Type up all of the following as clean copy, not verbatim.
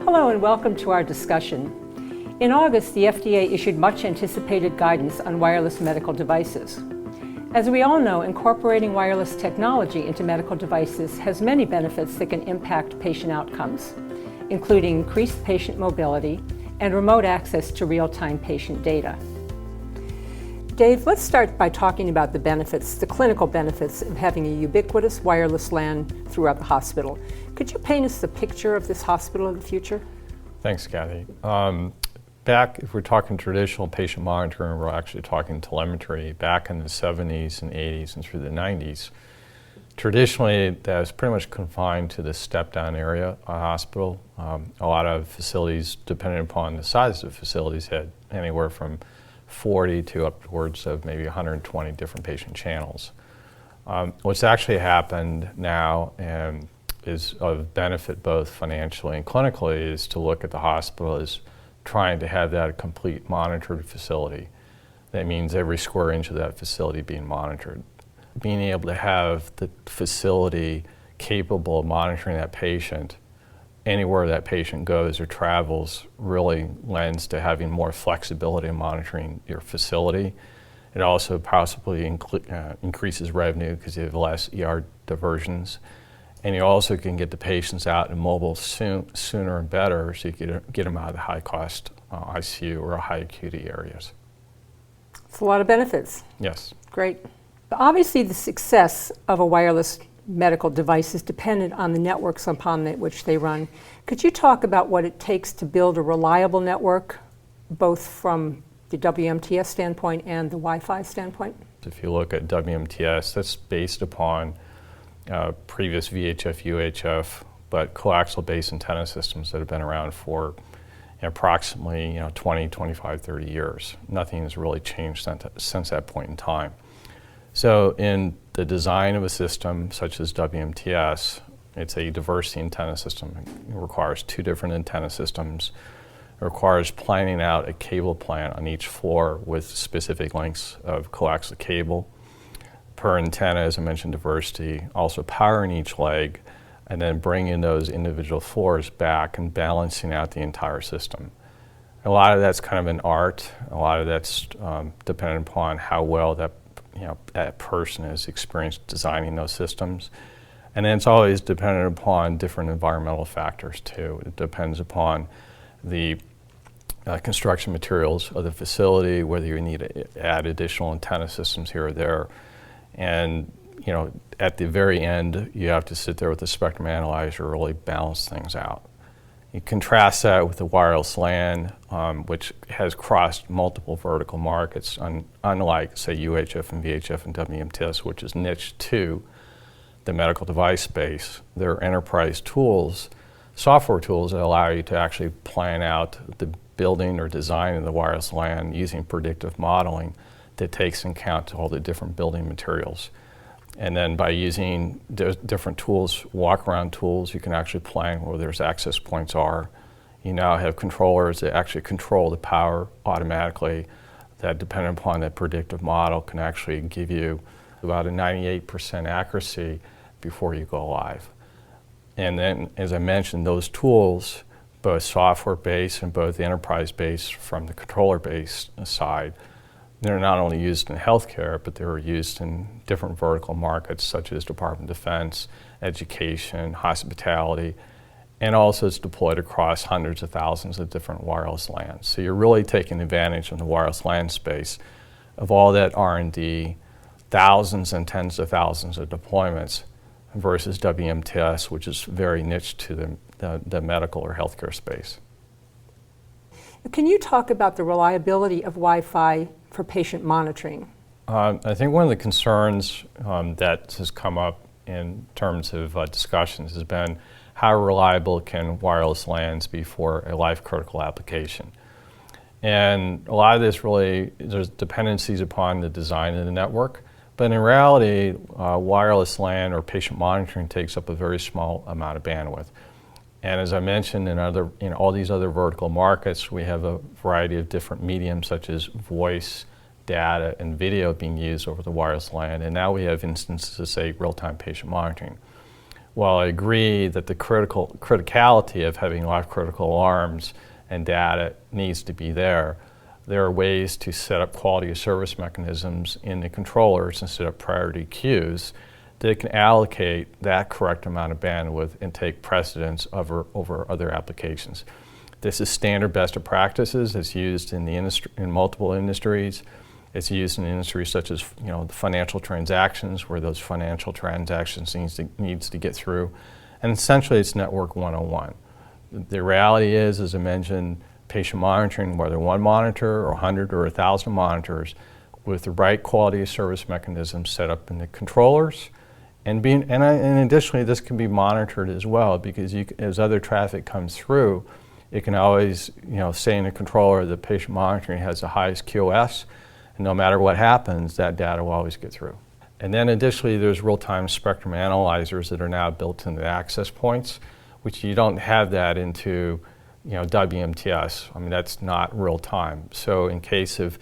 Hello and welcome to our discussion. In August, the FDA issued much anticipated guidance on wireless medical devices. As we all know, incorporating wireless technology into medical devices has many benefits that can impact patient outcomes, including increased patient mobility and remote access to real-time patient data. Dave, let's start by talking about the benefits, the clinical benefits of having a ubiquitous wireless LAN throughout the hospital. Could you paint us the picture of this hospital of the future? Thanks, Kathy. Back, if we're talking traditional patient monitoring, we're actually talking telemetry. Back in the 70s and 80s and through the 90s, traditionally that was pretty much confined to the step-down area of a hospital. A lot of facilities, depending upon the size of the facilities, had anywhere from 40 to upwards of maybe 120 different patient channels. What's actually happened now and is of benefit both financially and clinically is to look at the hospital as trying to have that a complete monitored facility. That means every square inch of that facility being monitored. Being able to have the facility capable of monitoring that patient anywhere that patient goes or travels really lends to having more flexibility in monitoring your facility. It also possibly increases revenue because you have less ER diversions. And you also can get the patients out and mobile sooner and better so you can get them out of the high-cost ICU or high-acuity areas. It's a lot of benefits. Yes. Great. Obviously, the success of a wireless medical device is dependent on the networks upon which they run. Could you talk about what it takes to build a reliable network, both from the WMTS standpoint and the Wi-Fi standpoint? If you look at WMTS, that's based upon previous VHF, UHF, but coaxial-based antenna systems that have been around for approximately 20, 25, 30 years. Nothing has really changed since that point in time. So in the design of a system such as WMTS, it's a diversity antenna system. It requires two different antenna systems. It requires planning out a cable plant on each floor with specific lengths of coaxial cable per antenna, as I mentioned, diversity, also powering each leg, and then bringing those individual floors back and balancing out the entire system. A lot of that's kind of an art. A lot of that's dependent upon how well that person is experienced designing those systems. And then it's always dependent upon different environmental factors too. It depends upon the construction materials of the facility, whether you need to add additional antenna systems here or there. And at the very end, you have to sit there with the spectrum analyzer, really balance things out. You contrast that with the wireless LAN, which has crossed multiple vertical markets, unlike, say, UHF and VHF and WMTS, which is niche to the medical device space. They're enterprise tools, software tools that allow you to actually plan out the building or design of the wireless LAN using predictive modeling that takes into account all the different building materials. And then by using different tools, walk-around tools, you can actually plan where there's access points are. You now have controllers that actually control the power automatically that, depending upon that predictive model, can actually give you about a 98% accuracy before you go live. And then, as I mentioned, those tools, both software-based and both enterprise-based from the controller-based side, they're not only used in healthcare, but they're used in different vertical markets such as Department of Defense, education, hospitality, and also it's deployed across hundreds of thousands of different wireless LANs. So you're really taking advantage in the wireless LAN space of all that R&D, thousands and tens of thousands of deployments versus WMTS, which is very niche to the medical or healthcare space. Can you talk about the reliability of Wi-Fi for patient monitoring? I think one of the concerns that has come up in terms of discussions has been how reliable can wireless LANs be for a life-critical application. And a lot of this really, there's dependencies upon the design of the network, but in reality, wireless LAN or patient monitoring takes up a very small amount of bandwidth. And as I mentioned, in all these other vertical markets, we have a variety of different mediums such as voice, data, and video being used over the wireless LAN. And now we have instances of, say, real-time patient monitoring. while I agree that the criticality of having life-critical alarms and data needs to be there are ways to set up quality of service mechanisms in the controllers and set up priority queues that can allocate that correct amount of bandwidth and take precedence over other applications. This is standard best of practices. It's used in the industry, in multiple industries. It's used in industries such as the financial transactions, where those financial transactions needs to get through. And essentially, it's Network 101. The reality is, as I mentioned, patient monitoring, whether one monitor or 100 or 1,000 monitors, with the right quality of service mechanisms set up in the controllers. And additionally, this can be monitored as well, because as other traffic comes through, it can always say in the controller that patient monitoring has the highest QoS, and no matter what happens, that data will always get through. And then additionally, there's real-time spectrum analyzers that are now built into the access points, which you don't have that into WMTS. I mean, that's not real time. So in case of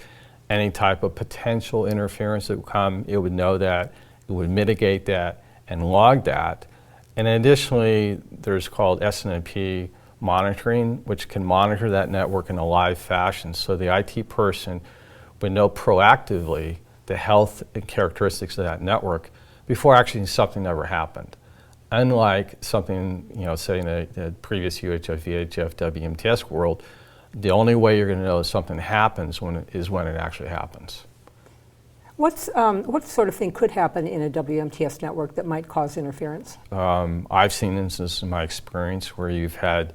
any type of potential interference that would come, it would know that, it would mitigate that and log that. And additionally, there's called SNMP monitoring, which can monitor that network in a live fashion. So the IT person would know proactively the health and characteristics of that network before actually something ever happened. Unlike something, say in the previous UHF, VHF, WMTS world, the only way you're going to know something happens is when it actually happens. What sort of thing could happen in a WMTS network that might cause interference? I've seen instances in my experience where you've had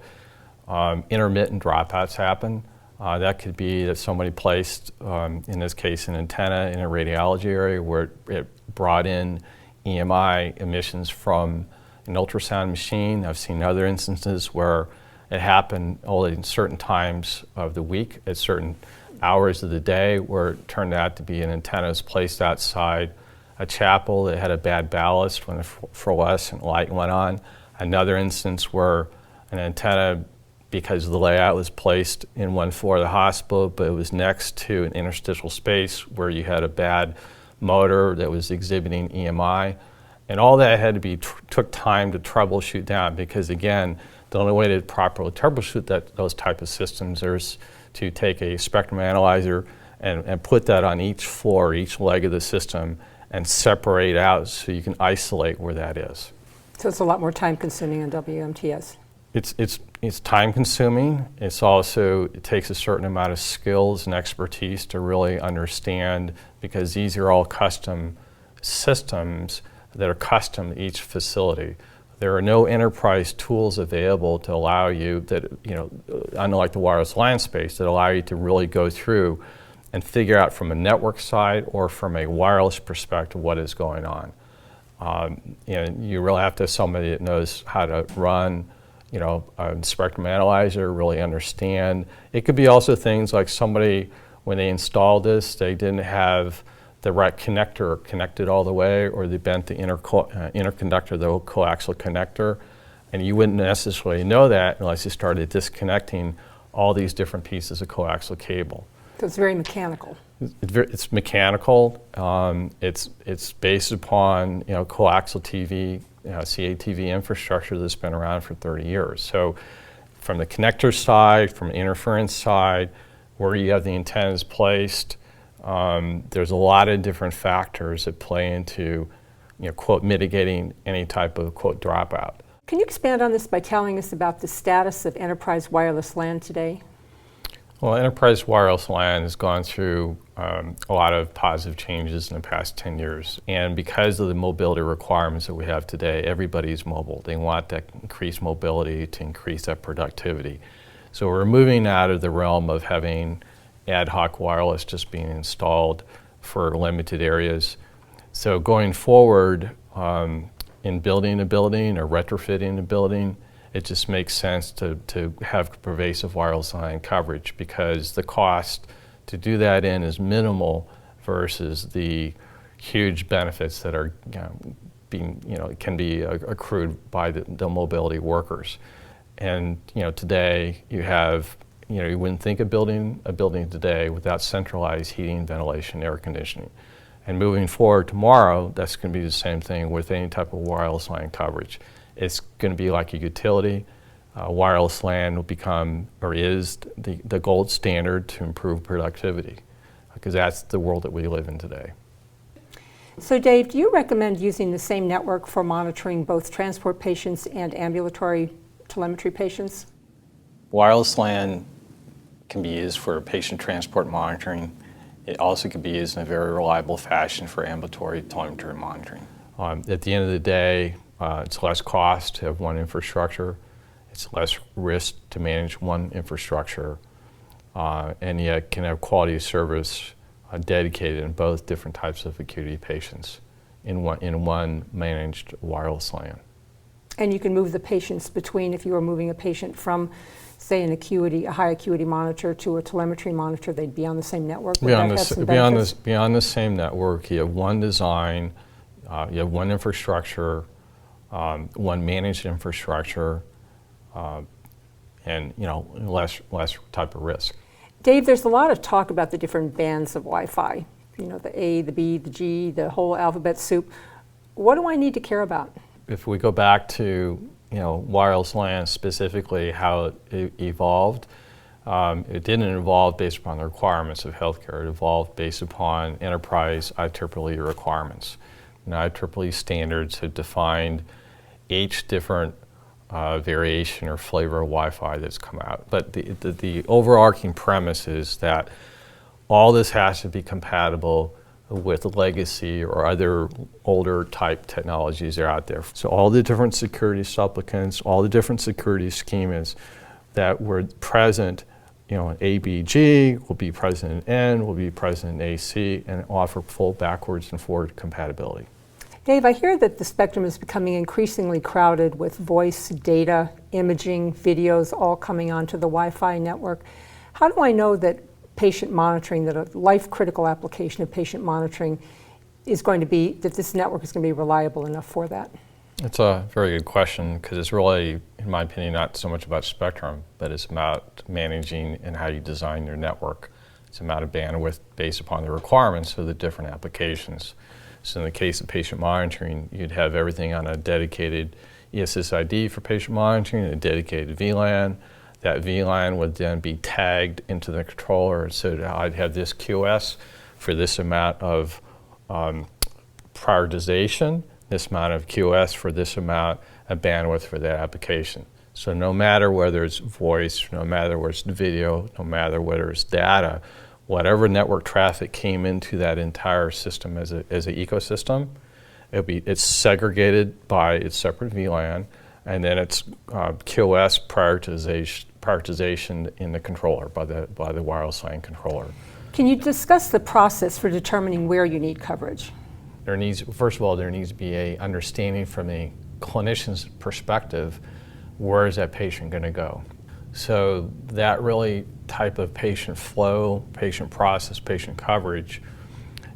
intermittent dropouts happen. That could be that somebody placed, in this case, an antenna in a radiology area where it brought in EMI emissions from an ultrasound machine. I've seen other instances where it happened only in certain times of the week, at certain hours of the day, where it turned out to be an antenna was placed outside a chapel that had a bad ballast when the fluorescent light went on. Another instance where an antenna, because the layout was placed in one floor of the hospital, but it was next to an interstitial space where you had a bad motor that was exhibiting EMI. And all that had to be took time to troubleshoot down, because again, the only way to properly troubleshoot those type of systems is to take a spectrum analyzer and put that on each floor, each leg of the system, and separate out so you can isolate where that is. So it's a lot more time consuming on WMTS. It's time consuming. It's also, it takes a certain amount of skills and expertise to really understand, because these are all custom systems that are custom to each facility. There are no enterprise tools available to allow you that, unlike the wireless LAN space, that allow you to really go through and figure out from a network side or from a wireless perspective what is going on. You really have to have somebody that knows how to run a spectrum analyzer, really understand. It could be also things like somebody, when they installed this, they didn't have the right connector connected all the way, or they bent the interconductor, the coaxial connector, and you wouldn't necessarily know that unless you started disconnecting all these different pieces of coaxial cable. So it's very mechanical. It's mechanical. It's based upon coaxial TV, CATV infrastructure that's been around for 30 years. So from the connector side, from the interference side, where you have the antennas placed, there's a lot of different factors that play into, quote, mitigating any type of, quote, dropout. Can you expand on this by telling us about the status of enterprise wireless LAN today? Well, enterprise wireless LAN has gone through a lot of positive changes in the past 10 years. And because of the mobility requirements that we have today, everybody's mobile. They want that increased mobility to increase that productivity. So we're moving out of the realm of having ad hoc wireless just being installed for limited areas. So going forward, in building a building or retrofitting a building, it just makes sense to have pervasive wireless LAN coverage, because the cost to do that in is minimal versus the huge benefits that are can be accrued by the mobility workers. And today you have, you wouldn't think of building a building today without centralized heating, ventilation, air conditioning. And moving forward tomorrow, that's going to be the same thing with any type of wireless LAN coverage. It's going to be like a utility. Wireless LAN will become, or is, the gold standard to improve productivity, because that's the world that we live in today. So Dave, do you recommend using the same network for monitoring both transport patients and ambulatory telemetry patients? Wireless LAN can be used for patient transport monitoring. It also can be used in a very reliable fashion for ambulatory telemetry monitoring. At the end of the day, it's less cost to have one infrastructure. It's less risk to manage one infrastructure, and yet can have quality of service dedicated in both different types of acuity patients in one managed wireless LAN. And you can move the patients between, if you were moving a patient from, say, a high acuity monitor to a telemetry monitor, they'd be on the same network? Beyond the same network, you have one design, you have one infrastructure, one managed infrastructure, and less type of risk. Dave, there's a lot of talk about the different bands of Wi-Fi. The A, the B, the G, the whole alphabet soup. What do I need to care about? If we go back to wireless LAN specifically, how it evolved, it didn't evolve based upon the requirements of healthcare. It evolved based upon enterprise IEEE requirements. IEEE standards have defined each different variation or flavor of Wi-Fi that's come out. But the overarching premise is that all this has to be compatible with legacy or other older type technologies that are out there. So all the different security supplicants, all the different security schemas that were present, in ABG will be present in N, will be present in AC, and offer full backwards and forward compatibility. Dave, I hear that the spectrum is becoming increasingly crowded with voice, data, imaging, videos all coming onto the Wi-Fi network. How do I know that patient monitoring, that a life-critical application of patient monitoring is going to be, that this network is going to be reliable enough for that? It's a very good question, because it's really, in my opinion, not so much about spectrum, but it's about managing and how you design your network. It's about a bandwidth based upon the requirements of the different applications. So in the case of patient monitoring, you'd have everything on a dedicated ESSID for patient monitoring, a dedicated VLAN. That VLAN would then be tagged into the controller, so that I'd have this QS for this amount of prioritization, this amount of QS for this amount of bandwidth for that application. So no matter whether it's voice, no matter whether it's video, no matter whether it's data, whatever network traffic came into that entire system as an ecosystem, it's segregated by its separate VLAN, and then it's QoS prioritization in the controller by the wireless LAN controller. Can you discuss the process for determining where you need coverage? First of all, there needs to be an understanding from the clinician's perspective, where is that patient going to go? So that really type of patient flow, patient process, patient coverage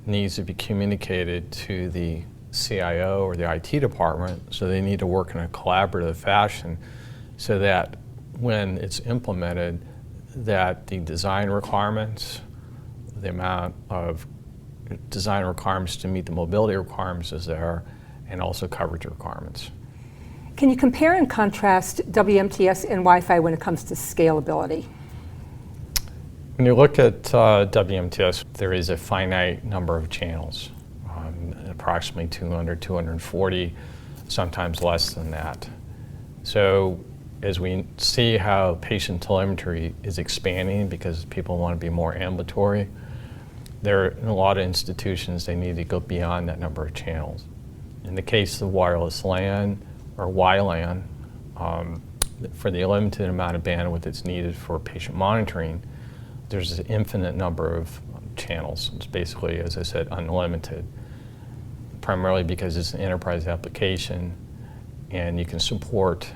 needs to be communicated to the CIO or the IT department, so they need to work in a collaborative fashion so that when it's implemented, that the design requirements, the amount of design requirements to meet the mobility requirements is there, and also coverage requirements. Can you compare and contrast WMTS and Wi-Fi when it comes to scalability? When you look at WMTS, there is a finite number of channels, approximately 200, 240, sometimes less than that. So as we see how patient telemetry is expanding because people want to be more ambulatory, there are in a lot of institutions, they need to go beyond that number of channels. In the case of wireless LAN or WLAN, for the limited amount of bandwidth that's needed for patient monitoring, there's an infinite number of channels. It's basically, as I said, unlimited, primarily because it's an enterprise application and you can support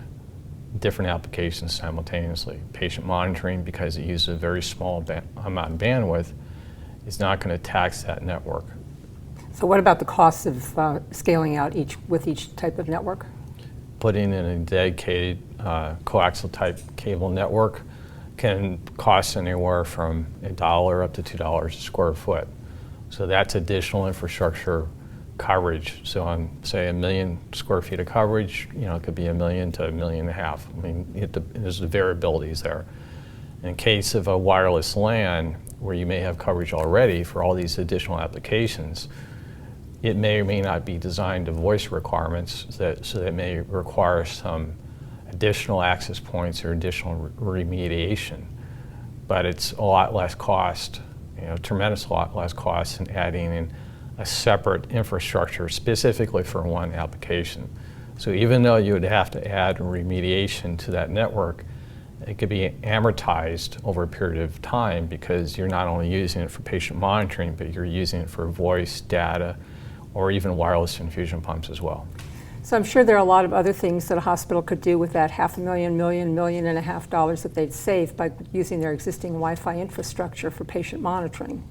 different applications simultaneously. Patient monitoring, because it uses a very small amount of bandwidth, is not going to tax that network. So what about the cost of scaling out with each type of network? Putting in a dedicated coaxial type cable network can cost anywhere from $1 up to $2 a square foot. So that's additional infrastructure coverage. So on, say, 1 million square feet of coverage, it could be 1 million to 1.5 million. I mean, there's the variabilities there. In case of a wireless LAN, where you may have coverage already for all these additional applications, it may or may not be designed to voice requirements, so that may require some additional access points or additional remediation. But it's a lot less cost, tremendous lot less cost than adding in a separate infrastructure specifically for one application. So even though you would have to add remediation to that network, it could be amortized over a period of time because you're not only using it for patient monitoring, but you're using it for voice, data, or even wireless infusion pumps as well. So I'm sure there are a lot of other things that a hospital could do with that $500,000, $1 million and a half dollars that they'd save by using their existing Wi-Fi infrastructure for patient monitoring.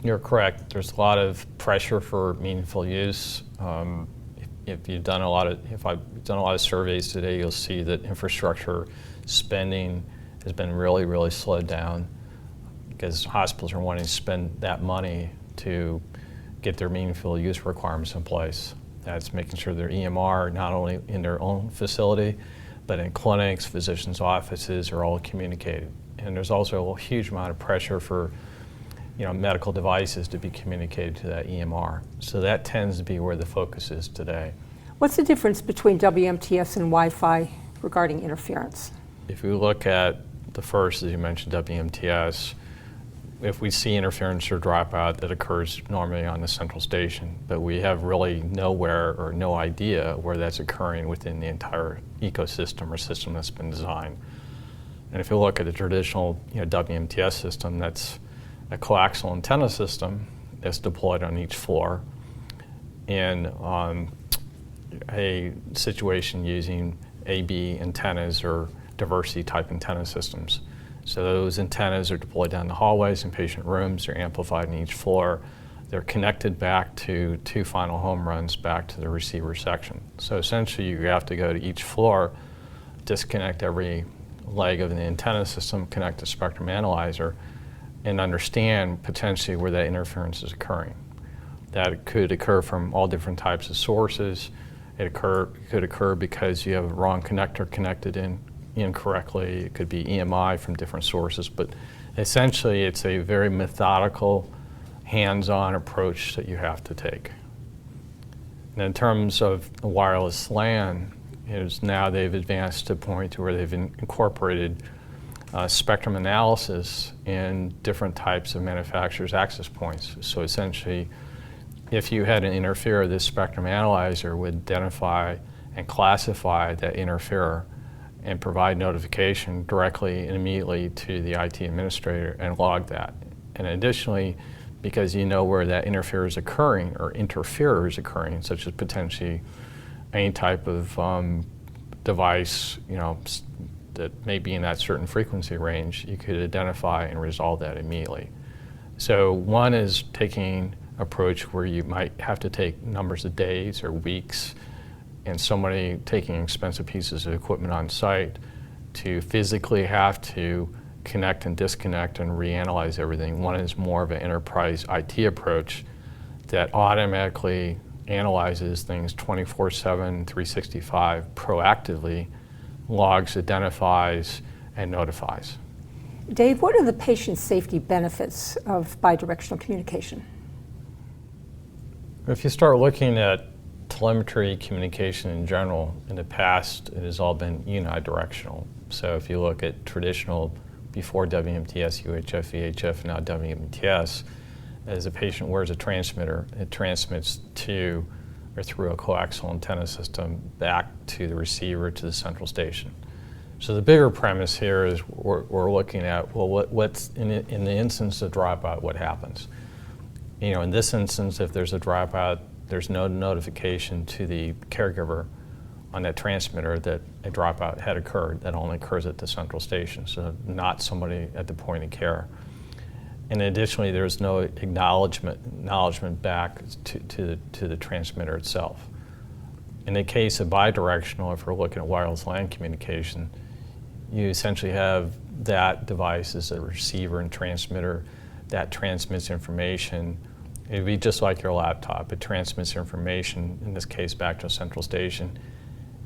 You're correct. There's a lot of pressure for meaningful use. If I've done a lot of surveys today, you'll see that infrastructure spending has been really, really slowed down because hospitals are wanting to spend that money to get their meaningful use requirements in place. That's making sure their EMR, not only in their own facility, but in clinics, physicians' offices, are all communicated. And there's also a huge amount of pressure for medical devices to be communicated to that EMR. So that tends to be where the focus is today. What's the difference between WMTS and Wi-Fi regarding interference? If we look at the first, as you mentioned, WMTS, if we see interference or dropout, that occurs normally on the central station, but we have really nowhere or no idea where that's occurring within the entire ecosystem or system that's been designed. And if you look at the traditional WMTS system, that's a coaxial antenna system that's deployed on each floor in a situation using AB antennas or diversity type antenna systems. So those antennas are deployed down the hallways in patient rooms. They're amplified in each floor. They're connected back to 2 final home runs back to the receiver section. So essentially you have to go to each floor, disconnect every leg of the antenna system, connect a spectrum analyzer, and understand potentially where that interference is occurring. That could occur from all different types of sources. It could occur because you have a wrong connector connected in incorrectly. It could be EMI from different sources, but essentially it's a very methodical, hands-on approach that you have to take. And in terms of the wireless LAN, now they've advanced to a point where they've incorporated spectrum analysis in different types of manufacturers' access points. So essentially, if you had an interferer, this spectrum analyzer would identify and classify that interferer and provide notification directly and immediately to the IT administrator and log that. And additionally, because you know where that interferer is occurring or interferer is occurring, such as potentially any type of device, that may be in that certain frequency range, you could identify and resolve that immediately. So one is taking approach where you might have to take numbers of days or weeks and somebody taking expensive pieces of equipment on site to physically have to connect and disconnect and reanalyze everything. One is more of an enterprise IT approach that automatically analyzes things 24/7, 365 proactively, logs, identifies, and notifies. Dave, what are the patient safety benefits of bidirectional communication? If you start looking at telemetry communication in general, in the past it has all been unidirectional. So if you look at traditional, before WMTS, UHF, VHF, now WMTS, as a patient wears a transmitter, it transmits to or through a coaxial antenna system back to the receiver to the central station. So the bigger premise here is we're looking at, well, what's in the instance of dropout, what happens? In this instance, if there's a dropout, there's no notification to the caregiver on that transmitter that a dropout had occurred. That only occurs at the central station, so not somebody at the point of care. And additionally, there's no acknowledgement back to the transmitter itself. In the case of bidirectional, if we're looking at wireless LAN communication, you essentially have that device as a receiver and transmitter that transmits information It'd be just like your laptop. It transmits information, in this case back to a central station.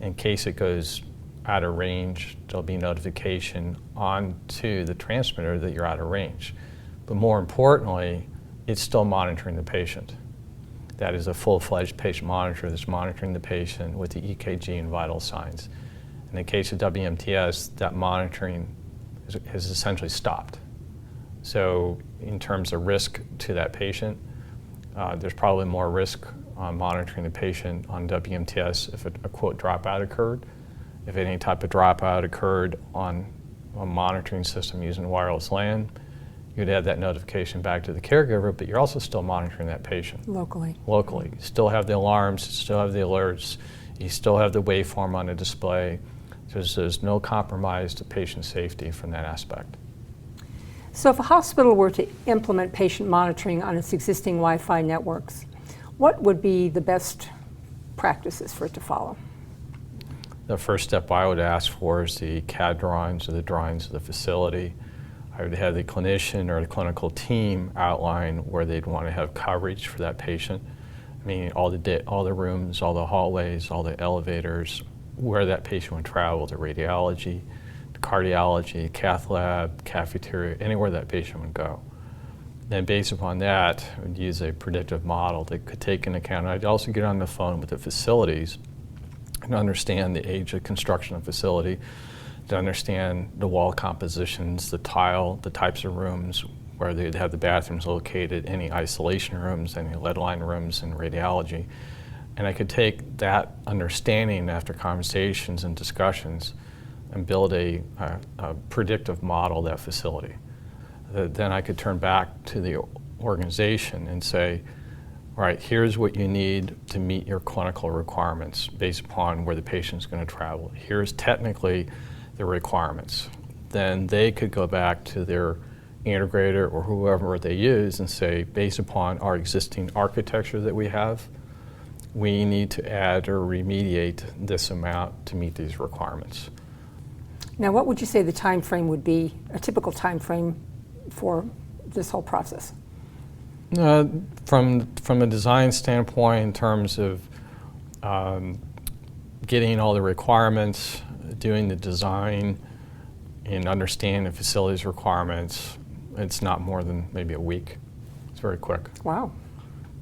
In case it goes out of range, there'll be notification onto the transmitter that you're out of range. But more importantly, it's still monitoring the patient. That is a full-fledged patient monitor that's monitoring the patient with the EKG and vital signs. In the case of WMTS, that monitoring has essentially stopped. So in terms of risk to that patient, there's probably more risk on monitoring the patient on WMTS if a quote dropout occurred. If any type of dropout occurred on a monitoring system using wireless LAN, you'd add that notification back to the caregiver, but you're also still monitoring that patient. Locally. Locally. You still have the alarms, you still have the alerts, you still have the waveform on the display. So there's no compromise to patient safety from that aspect. So if a hospital were to implement patient monitoring on its existing Wi-Fi networks, what would be the best practices for it to follow? The first step I would ask for is the CAD drawings or the drawings of the facility. I would have the clinician or the clinical team outline where they'd want to have coverage for that patient. I mean, all the rooms, all the hallways, all the elevators, where that patient would travel, the radiology, the cardiology, cath lab, cafeteria, anywhere that patient would go. Then based upon that, I would use a predictive model that could take into account. I'd also get on the phone with the facilities and understand the age of construction of the facility, to understand the wall compositions, the tile, the types of rooms, where they'd have the bathrooms located, any isolation rooms, any lead line rooms in radiology. And I could take that understanding after conversations and discussions and build a predictive model of that facility. Then I could turn back to the organization and say, all right, here's what you need to meet your clinical requirements based upon where the patient's going to travel. Here's technically the requirements. Then they could go back to their integrator or whoever they use and say, based upon our existing architecture that we have, we need to add or remediate this amount to meet these requirements. Now, what would you say the time frame would be, a typical time frame for this whole process? From a design standpoint, in terms of getting all the requirements, doing the design, and understanding the facility's requirements, it's not more than maybe a week. It's very quick. Wow.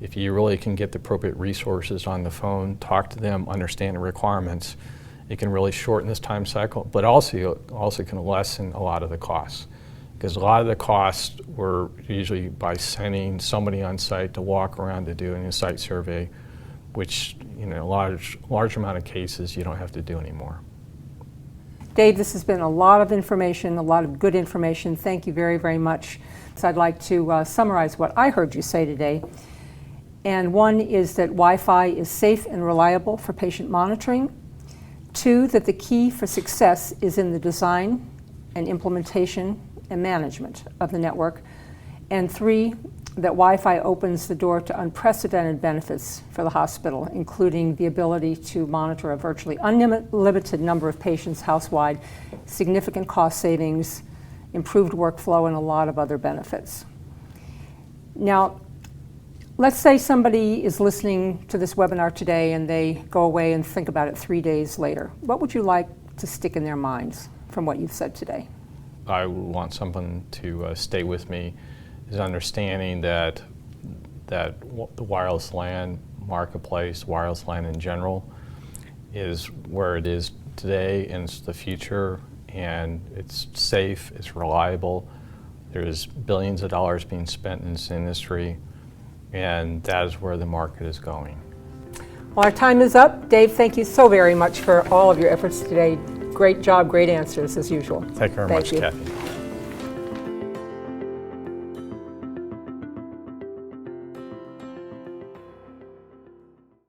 If you really can get the appropriate resources on the phone, talk to them, understand the requirements, it can really shorten this time cycle, but also can lessen a lot of the costs. Because a lot of the costs were usually by sending somebody on site to walk around to do a site survey, which, in a large amount of cases you don't have to do anymore. Dave, this has been a lot of information, a lot of good information. Thank you very, very much. So I'd like to summarize what I heard you say today. And one is that Wi-Fi is safe and reliable for patient monitoring. 2, that the key for success is in the design and implementation and management of the network. And 3, that Wi-Fi opens the door to unprecedented benefits for the hospital, including the ability to monitor a virtually unlimited number of patients housewide, significant cost savings, improved workflow, and a lot of other benefits. Now, let's say somebody is listening to this webinar today and they go away and think about it 3 days later. What would you like to stick in their minds from what you've said today? I want someone to stay with me is understanding that the wireless LAN marketplace, wireless LAN in general, is where it is today and it's the future, and it's safe, it's reliable. There's billions of dollars being spent in this industry, and that is where the market is going. Well, our time is up. Dave, thank you so very much for all of your efforts today. Great job, great answers as usual. Thank you very much, Kathy.